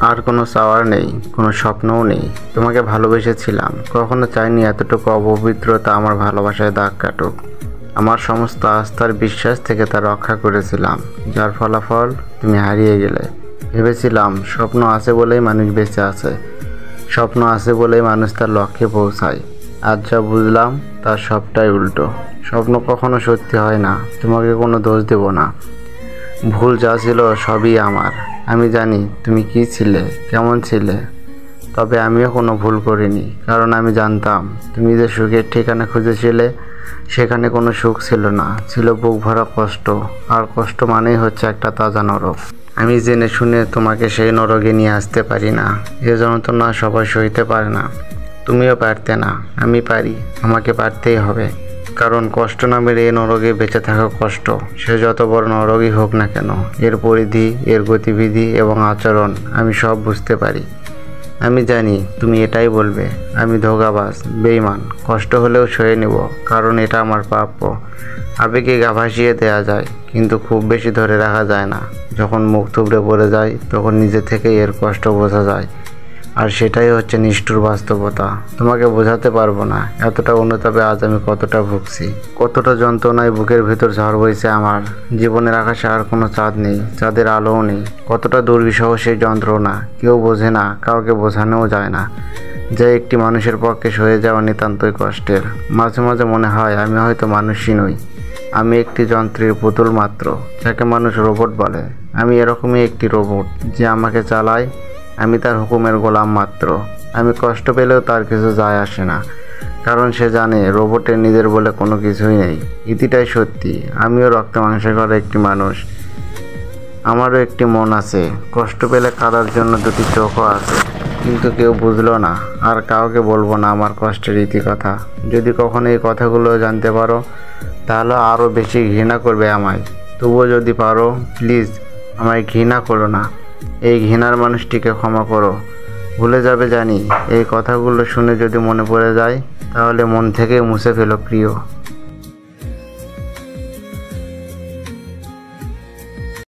আর কোনো চাওয়ার নেই, কোনো স্বপ্নও নেই। তোমাকে ভালোবেসেছিলাম, কখনো চাইনি এতটুকু অপবিত্রতা আমার ভালোবাসায় দাগ কাটুক। আমার সমস্ত আস্থার বিশ্বাস থেকে তা রক্ষা করেছিলাম, যার ফলাফল তুমি হারিয়ে গেলে। ভেবেছিলাম স্বপ্ন আছে বলেই মানুষ বেঁচে আছে, স্বপ্ন আছে বলেই মানুষ তার লক্ষ্যে পৌঁছায়। আজ যা বুঝলাম তার সবটাই উল্টো। স্বপ্ন কখনো সত্যি হয় না, তোমাকে কোনো দোষ দেব না। ভুল যা ছিল সবই আমার। আমি জানি তুমি কি ছিলে, কেমন ছিলে, তবে আমিও কোনো ভুল করিনি, কারণ আমি জানতাম তুমি যে সুখের ঠিকানা খুঁজেছিলে সেখানে কোনো সুখ ছিল না, ছিল বুক ভরা কষ্ট। আর কষ্ট মানেই হচ্ছে একটা তাজা নরক। আমি জেনে শুনে তোমাকে সেই নরকে নিয়ে আসতে পারি না। এ যন্ত্রণা সবাই সইতে পারে না, তুমিও পারতে না, আমি পারি। আমাকে পারতেই হবে, কারণ কষ্ট নামের এই নরকে বেঁচে থাকা কষ্ট। সে যত বড় নরকই হোক না কেন, এর পরিধি, এর গতিবিধি এবং আচরণ আমি সব বুঝতে পারি। আমি জানি তুমি এটাই বলবে, আমি ধোঁকাবাজ, বেঈমান। কষ্ট হলেও সয়ে নেব, কারণ এটা আমার প্রাপ্য। আবেগে গা ভাসিয়ে দেওয়া যায়, কিন্তু খুব বেশি ধরে রাখা যায় না। যখন মুখ থুবড়ে পড়ে যায় তখন নিজে থেকেই এর কষ্ট বোঝা যায়, আর সেটাই হচ্ছে নিষ্ঠুর বাস্তবতা। তোমাকে বোঝাতে পারবো না এতটা অনুতাপে আজ আমি কতটা ভুগছি, কতটা যন্ত্রণায় বুকের ভেতর ঝড় বইছে আমার। জীবনের আকাশে আর কোনো চাঁদ নেই, চাঁদের আলোও নেই। কতটা দুর্বিষহ সেই যন্ত্রণা, কেউ বোঝে না, কাউকে বোঝানোও যায় না, যা একটি মানুষের পক্ষে সয়ে যাওয়া নিতান্তই কষ্টের। মাঝে মাঝে মনে হয় আমি হয়তো মানুষই নই, আমি একটি যন্ত্রের পুতুল মাত্র, যাকে মানুষ রোবট বলে। আমি এরকমই একটি রোবট, যে আমাকে চালায়, আমি তার হুকুমের গোলাম মাত্র। আমি কষ্ট পেলেও তার কিছু যায় আসে না, কারণ সে জানে রোবটের নিজের বলে কোনো কিছুই নেই। ইতিটাই সত্যি, আমিও রক্ত মাংসে করা একটি মানুষ, আমারও একটি মন আছে, কষ্ট পেলে কাঁদার জন্য দুটি চোখও আছে। কিন্তু কেউ বুঝলো না, আর কাউকে বলবো না আমার কষ্টের ইতিকথা। যদি কখনো এই কথাগুলো জানতে পারো তাহলে আরও বেশি ঘৃণা করবে আমায়। তবুও যদি পারো প্লিজ আমায় ঘৃণা করো না, এই ঘৃণার মানুষটিকে ক্ষমা করো। ভুলে যাবে জানি, এই কথাগুলো শুনে যদি মনে পড়ে যায় তাহলে মন থেকে মুছে ফেলো প্রিয়।